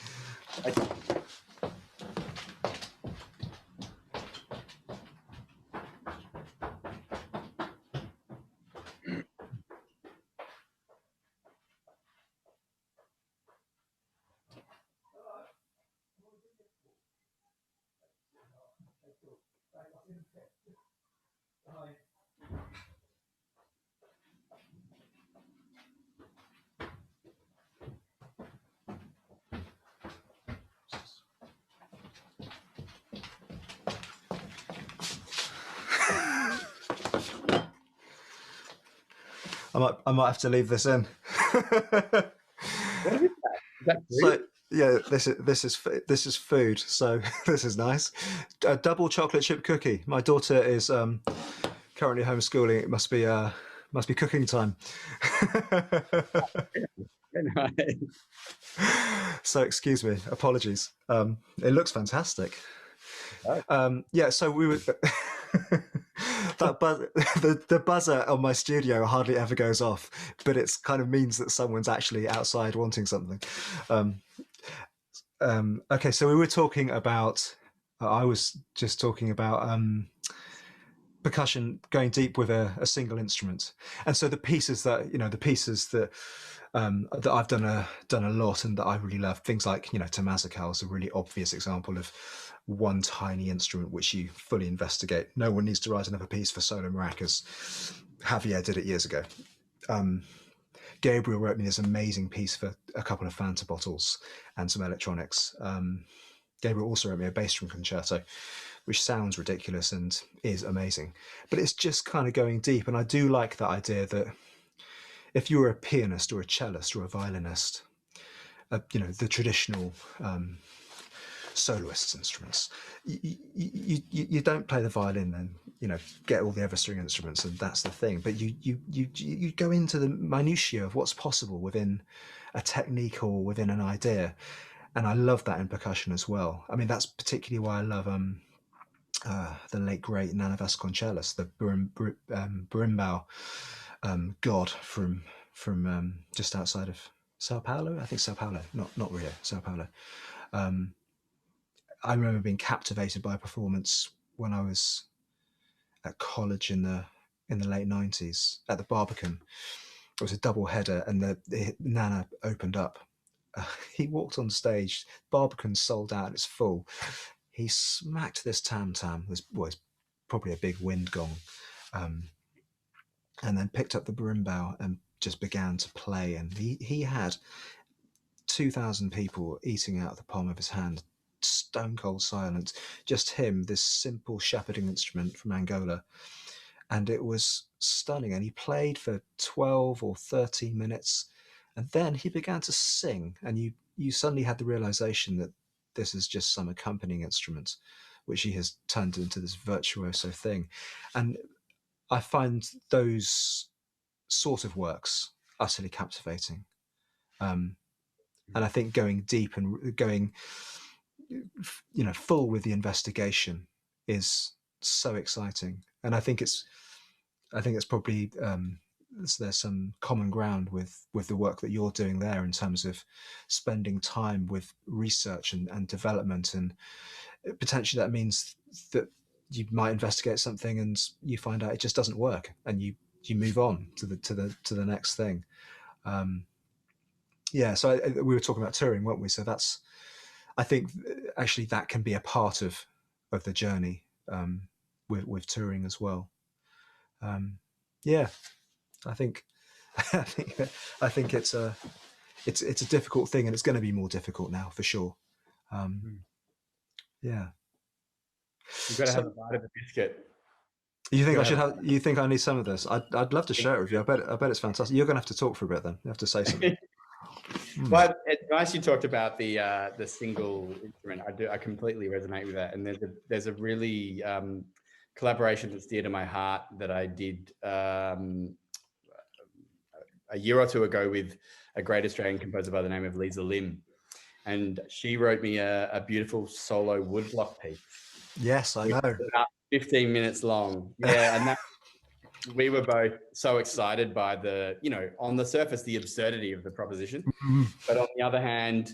I might have to leave this in. What is that? Is that food? So yeah, this is food. So this is nice. A double chocolate chip cookie. My daughter is currently homeschooling. It must be cooking time. So excuse me. Apologies. It looks fantastic. Yeah. So we were. The buzzer on my studio hardly ever goes off, but it's kind of means that someone's actually outside wanting something. Okay, so we were talking about. I was just talking about percussion going deep with a single instrument, and so the pieces that that I've done a lot and that I really love, things like Temazcal is a really obvious example of one tiny instrument which you fully investigate. No one needs to write another piece for solo maracas. Javier did it years ago. Gabriel wrote me this amazing piece for a couple of Fanta bottles and some electronics. Gabriel also wrote me a bass drum concerto, which sounds ridiculous and is amazing. But it's just kind of going deep. And I do like that idea that if you were a pianist or a cellist or a violinist, the traditional soloists' instruments, you don't play the violin and get all the other string instruments and that's the thing. But you go into the minutiae of what's possible within a technique or within an idea, and I love that in percussion as well. I mean, that's particularly why I love the late great Nana Vasconcelos, the berimbau god from just outside of Sao Paulo. I think Sao Paulo, not Rio, Sao Paulo. I remember being captivated by a performance when I was at college in the late 90s at the Barbican. It was a double header, and the Nana opened up. He walked on stage. Barbican sold out. It's full. He smacked this tam tam. This was probably a big wind gong, and then picked up the berimbau and just began to play. And he had 2,000 people eating out of the palm of his hand, stone cold silence, just him, this simple shepherding instrument from Angola. And it was stunning. And he played for 12 or 13 minutes, and then he began to sing, and you suddenly had the realization that this is just some accompanying instrument which he has turned into this virtuoso thing. And I find those sort of works utterly captivating. And I think going deep and going full with the investigation is so exciting. And I think it's probably there's some common ground with the work that you're doing there in terms of spending time with research and development, and potentially that means that you might investigate something and you find out it just doesn't work, and you move on to the next thing. Um, yeah, so we were talking about touring, weren't we? So that's, I think actually that can be a part of the journey, with touring as well. Um, yeah, I think I think I think it's a difficult thing, and it's going to be more difficult now for sure. Um, yeah. You've got to have So a bite of the biscuit. you You've think got I to have should a have? You think I need some of this? I'd love to share it with you. I bet it's fantastic. You're going to have to talk for a bit then. You have to say something. Well, it's nice you talked about the single instrument. I completely resonate with that. And there's a really collaboration that's dear to my heart that I did a year or two ago with a great Australian composer by the name of Liza Lim, and she wrote me a beautiful solo woodblock piece. Yes, I Which know. is about 15 minutes long. Yeah, and that we were both so excited by on the surface, the absurdity of the proposition, but on the other hand,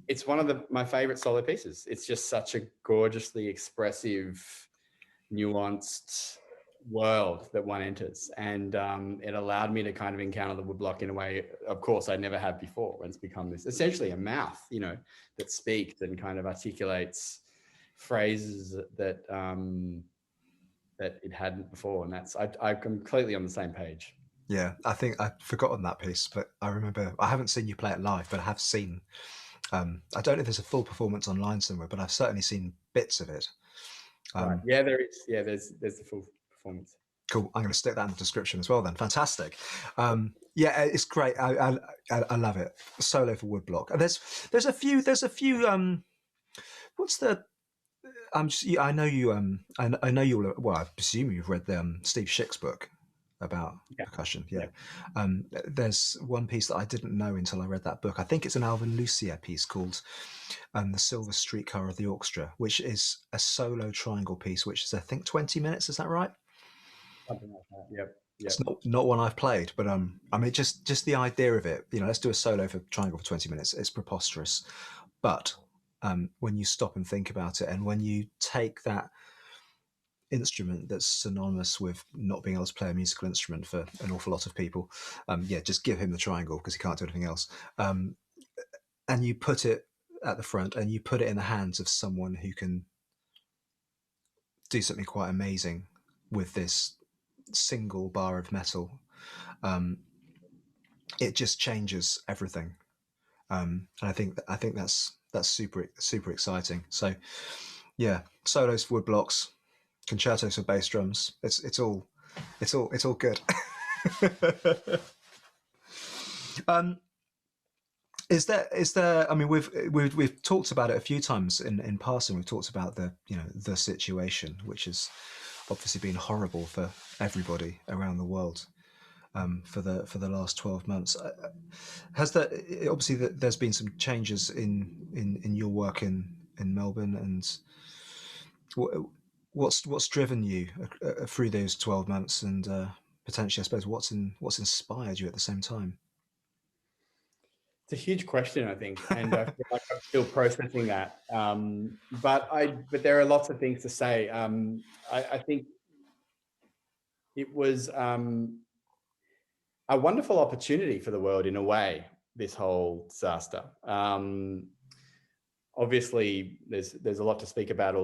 it's one of my favorite solo pieces. It's just such a gorgeously expressive, nuanced world that one enters, and it allowed me to kind of encounter the woodblock in a way, of course, I never have before. When it's become this essentially a mouth, that speaks and kind of articulates phrases that that it hadn't before, and I'm completely on the same page. Yeah, I think I've forgotten that piece, but I remember I haven't seen you play it live, but I have seen. I don't know if there's a full performance online somewhere, but I've certainly seen bits of it. Right? Yeah, there is. Yeah, there's the full performance. Cool. I'm going to stick that in the description as well. Then, fantastic. Yeah, it's great. I love it. Solo for woodblock. And there's a few. What's the? I know you. I know you. Well, I presume you've read the Steve Schick's book about percussion. Yeah. There's one piece that I didn't know until I read that book. I think it's an Alvin Lucier piece called "The Silver Streetcar of the Orchestra," which is a solo triangle piece, which is I think 20 minutes. Is that right? Something like that. Yep. It's Yep. not one I've played, but I mean, just the idea of it. Let's do a solo for triangle for 20 minutes. It's preposterous, but when you stop and think about it, and when you take that instrument that's synonymous with not being able to play a musical instrument for an awful lot of people, yeah, just give him the triangle because he can't do anything else, and you put it at the front, and you put it in the hands of someone who can do something quite amazing with this single bar of metal. Um, it just changes everything, and I think that's super exciting. So yeah, solos for wood blocks, concertos for bass drums. It's all good. um, is there? I mean, we've talked about it a few times in passing. We've talked about the situation, which has obviously been horrible for everybody around the world. For the last 12 months, has that obviously there's been some changes in your work in Melbourne, and what's driven you through those 12 months, and potentially I suppose what's inspired you at the same time. It's a huge question, I think, and I feel like I'm still processing that. But there are lots of things to say. I think it was a wonderful opportunity for the world in a way, this whole disaster. Obviously, there's a lot to speak about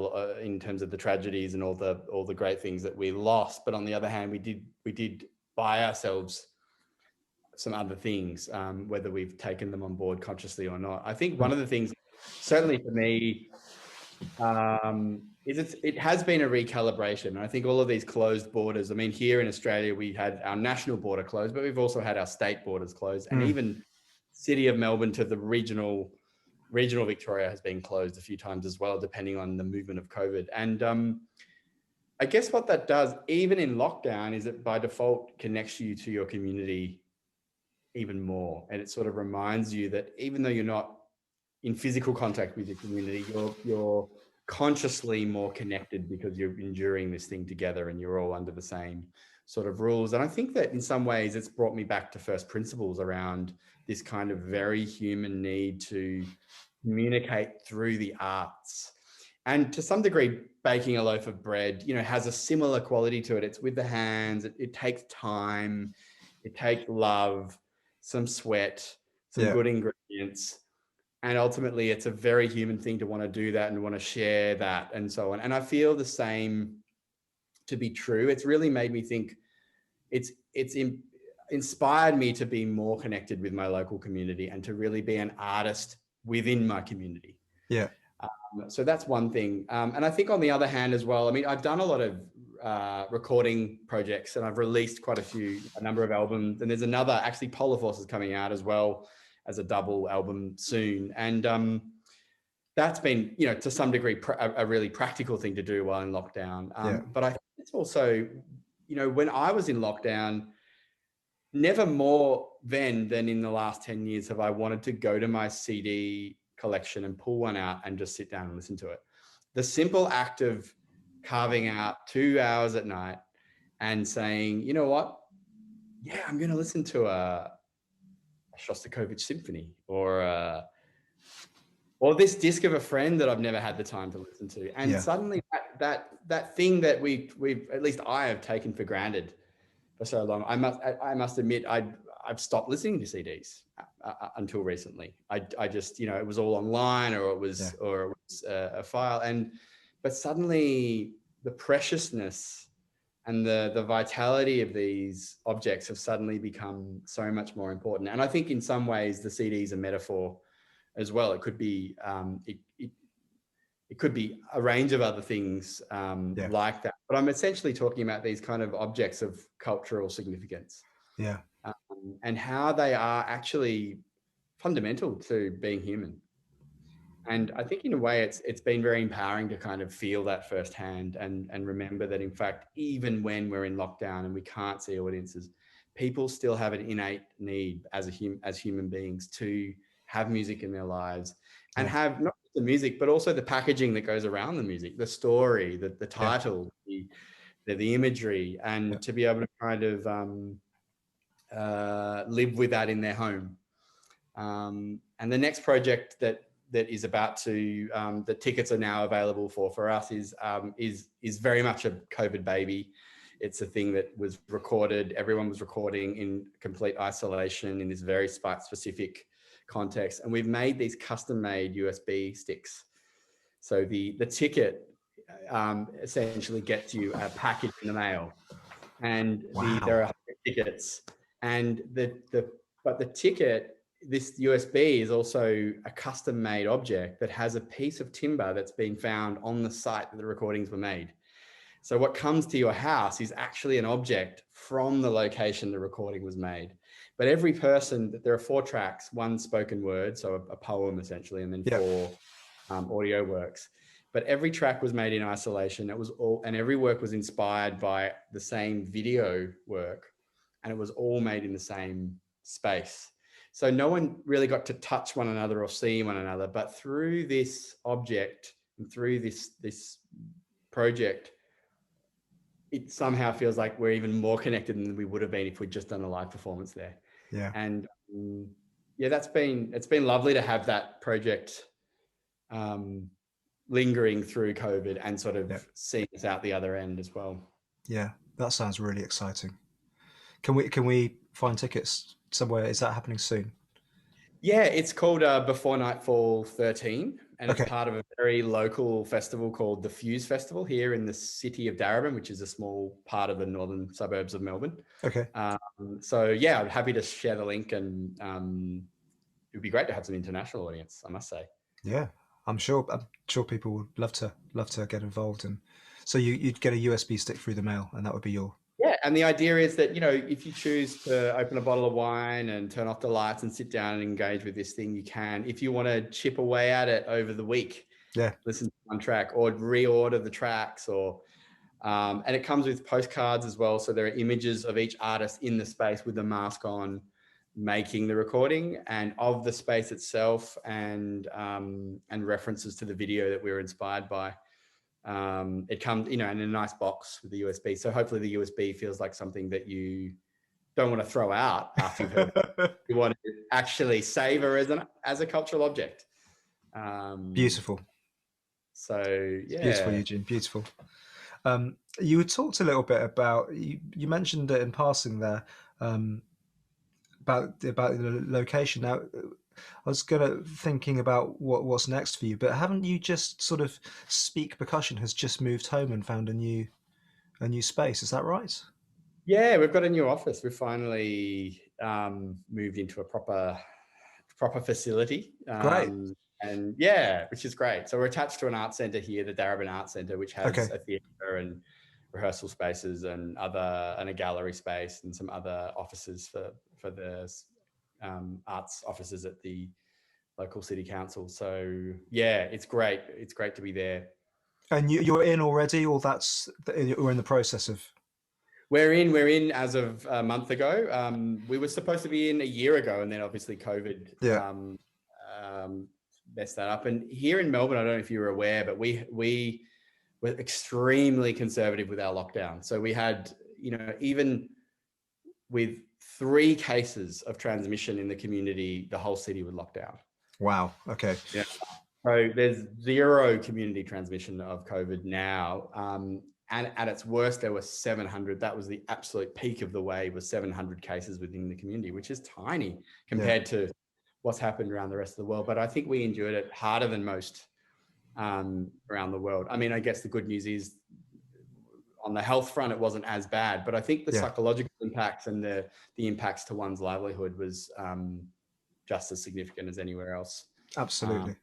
in terms of the tragedies and all the great things that we lost. But on the other hand, we did buy ourselves some other things, whether we've taken them on board consciously or not. I think one of the things, certainly for me, is it has been a recalibration. And I think all of these closed borders, I mean, here in Australia, we had our national border closed, but we've also had our state borders closed. And even city of Melbourne to the regional Victoria has been closed a few times as well, depending on the movement of COVID. And I guess what that does, even in lockdown, is it by default connects you to your community even more. And it sort of reminds you that even though you're not in physical contact with your community, you're consciously more connected because you're enduring this thing together and you're all under the same sort of rules. And I think that in some ways it's brought me back to first principles around this kind of very human need to communicate through the arts. And to some degree, baking a loaf of bread, has a similar quality to it. It's with the hands. It takes time. It takes love, some sweat, some Yeah. good ingredients. And ultimately, it's a very human thing to want to do that and want to share that and so on. And I feel the same to be true. It's really made me think. It's inspired me to be more connected with my local community and to really be an artist within my community. Yeah. So that's one thing. And I think on the other hand as well, I mean, I've done a lot of recording projects and I've released quite a number of albums. And there's another, actually Polar Force is coming out as well as a double album soon. And that's been, to some degree, a really practical thing to do while in lockdown. But I think it's also, when I was in lockdown, never more then than in the last 10 years have I wanted to go to my CD collection and pull one out and just sit down and listen to it. The simple act of carving out 2 hours at night and saying, you know what? Yeah, I'm going to listen to a Shostakovich symphony or this disc of a friend that I've never had the time to listen to. And suddenly that thing that we've, at least I have taken for granted for so long. I must admit, I've stopped listening to CDs until recently. I just, it was all online or it was a file. But suddenly the preciousness and the vitality of these objects have suddenly become so much more important. And I think in some ways the CD is a metaphor as well. It could be, it could be a range of other things like that. But I'm essentially talking about these kind of objects of cultural significance. Yeah. And how they are actually fundamental to being human. And I think in a way it's been very empowering to kind of feel that firsthand and remember that, in fact, even when we're in lockdown and we can't see audiences, people still have an innate need as human beings to have music in their lives and have not just the music, but also the packaging that goes around the music, the story, the title, the imagery, and to be able to kind of live with that in their home. And the next project that is about to, the tickets are now available for us is very much a COVID baby. It's a thing that was recorded. Everyone was recording in complete isolation in this very specific context. And we've made these custom-made USB sticks. So the ticket essentially gets you a package in the mail, and there are 100 tickets. And but the ticket, this USB is also a custom-made object that has a piece of timber that's been found on the site that the recordings were made. So what comes to your house is actually an object from the location the recording was made. But every person, there are 4 tracks, 1 spoken word, so a poem essentially, and then 4 audio works. But every track was made in isolation. And every work was inspired by the same video work, and it was all made in the same space. So no one really got to touch one another or see one another, but through this object and through this project, it somehow feels like we're even more connected than we would have been if we'd just done a live performance there. Yeah. And it's been lovely to have that project lingering through COVID and sort of seeing us out the other end as well. Yeah, that sounds really exciting. Can we find tickets somewhere? Is that happening soon? Yeah, it's called Before Nightfall 13, and it's part of a very local festival called the Fuse Festival here in the city of Darebin, which is a small part of the northern suburbs of Melbourne. Okay. So yeah, I'm happy to share the link, and it would be great to have some international audience, I must say. Yeah, I'm sure people would love to get involved. And so you'd get a USB stick through the mail, and that would be your... Yeah, and the idea is that, if you choose to open a bottle of wine and turn off the lights and sit down and engage with this thing, you can. If you want to chip away at it over the week, listen to one track or reorder the tracks, or and it comes with postcards as well. So there are images of each artist in the space with the mask on, making the recording and of the space itself, and references to the video that we were inspired by. It comes, in a nice box with the USB. So hopefully the USB feels like something that you don't want to throw out after you've heard it. You want to actually savor as a cultural object. Beautiful. So yeah. Beautiful, Eugene. Beautiful. You had talked a little bit about, you mentioned it in passing there, about the location. Now, I was thinking about what's next for you, but haven't you just sort of Speak Percussion has just moved home and found a new space? Is that right? Yeah, we've got a new office. We've finally moved into a proper facility. Great. And yeah, which is great. So we're attached to an art centre here, the Darabin Art Centre, which has a theatre and rehearsal spaces and a gallery space and some other offices for the arts offices at the local city council. So yeah, it's great. It's great to be there. And you're in already, or we're in the process of? We're in as of a month ago. We were supposed to be in a year ago, and then obviously COVID messed that up. And here in Melbourne, I don't know if you were aware, but we were extremely conservative with our lockdown. So we had, even with 3 cases of transmission in the community, the whole city would lock down. Wow. Okay. Yeah. So there's 0 community transmission of COVID now. And at its worst, there were 700. That was the absolute peak of the wave, was 700 cases within the community, which is tiny compared to what's happened around the rest of the world. But I think we endured it harder than most around the world. I mean, I guess the good news is on the health front, it wasn't as bad, but I think the psychological impacts and the impacts to one's livelihood was just as significant as anywhere else. Absolutely.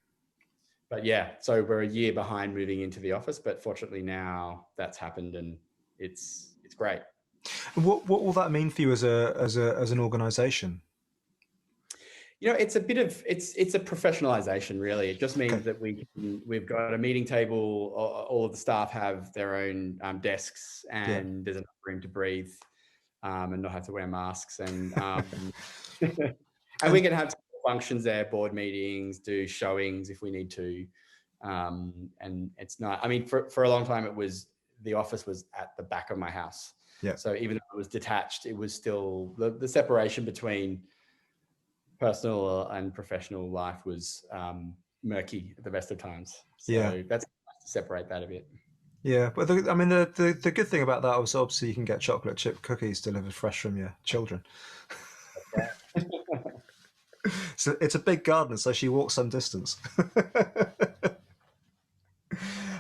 But yeah, so we're a year behind moving into the office, but fortunately now that's happened and it's great. What will that mean for you as an organization? It's a bit of it's a professionalization, really. It just means that we've got a meeting table. All of the staff have their own desks, and there's enough room to breathe and not have to wear masks, and and we can have functions there, board meetings, do showings if we need to. And it's not, I mean, for a long time, the office was at the back of my house. Yeah. So even though it was detached, it was still, the separation between personal and professional life was murky at the best of times. So that's nice to separate that a bit. Yeah, but the good thing about that was obviously you can get chocolate chip cookies delivered fresh from your children. So it's a big garden, so she walks some distance.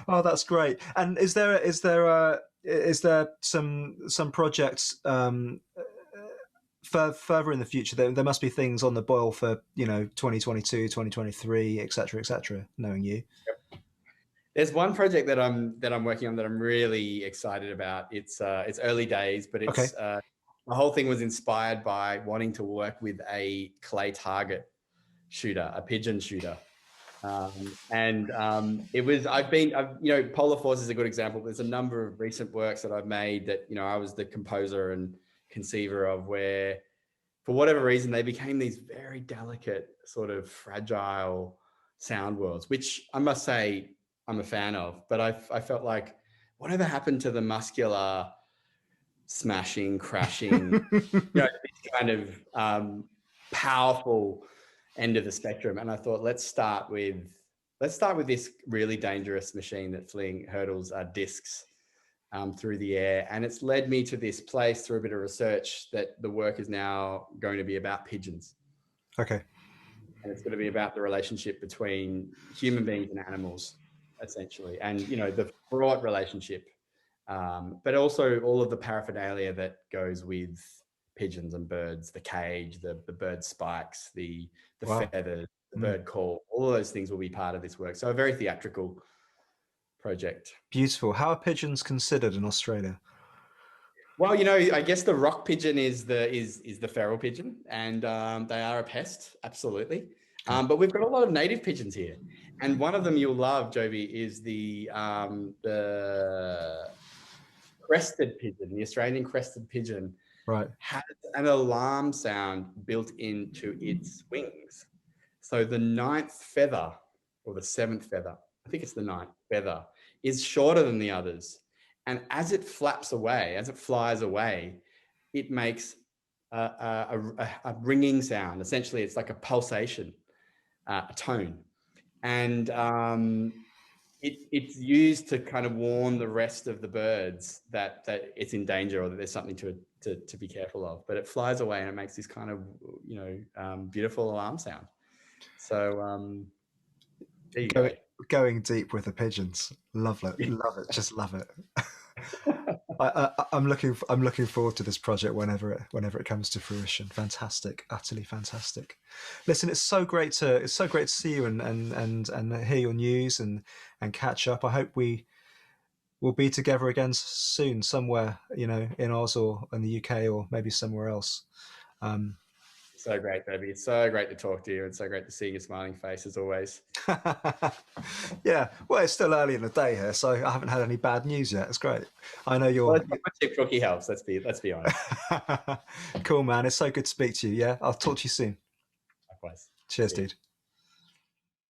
Oh, that's great. And is there some projects further in the future? There must be things on the boil for 2022, 2023, etc., knowing you. Yep. There's one project that I'm working on that I'm really excited about. It's early days, but it's the whole thing was inspired by wanting to work with a clay target shooter, a pigeon shooter. It was, Polar Force is a good example. There's a number of recent works that I've made that, I was the composer and conceiver of, where for whatever reason, they became these very delicate, sort of fragile sound worlds, which I must say I'm a fan of, but I felt like whatever happened to the muscular smashing, crashing, this kind of powerful end of the spectrum. And I thought, let's start with this really dangerous machine that hurdles discs through the air. And it's led me to this place through a bit of research that the work is now going to be about pigeons. Okay. And it's going to be about the relationship between human beings and animals, essentially. And, the fraught relationship, but also all of the paraphernalia that goes with pigeons and birds, the cage, the bird spikes, the feathers, the bird call, all of those things will be part of this work. So a very theatrical project. Beautiful. How are pigeons considered in Australia? Well, I guess the rock pigeon is the feral pigeon, and they are a pest, absolutely. But we've got a lot of native pigeons here, and one of them you'll love, Joby, is the crested pigeon, the Australian crested pigeon. Right. has an alarm sound built into its wings. So the ninth feather, or the seventh feather, I think it's the ninth feather, is shorter than the others. And as it flaps away, as it flies away, it makes a ringing sound. Essentially, it's like a pulsation, a tone. And it's used to kind of warn the rest of the birds that it's in danger or that there's something to be careful of. But it flies away and it makes this kind of, beautiful alarm sound. So there you go. Going deep with the pigeons. Love it. Love it. Just love it. I'm looking forward to this project whenever it comes to fruition. Fantastic, utterly fantastic. Listen, it's so great to see you and hear your news and catch up. I hope we will be together again soon, somewhere in Oz or in the UK or maybe somewhere else. So great, Debbie. It's so great to talk to you and so great to see your smiling face as always. Yeah, well, it's still early in the day here, so I haven't had any bad news yet. It's great. I know you're. Well, tip cookie helps. Let's be honest. Cool, man. It's so good to speak to you. Yeah, I'll talk to you soon. Likewise. Cheers, dude.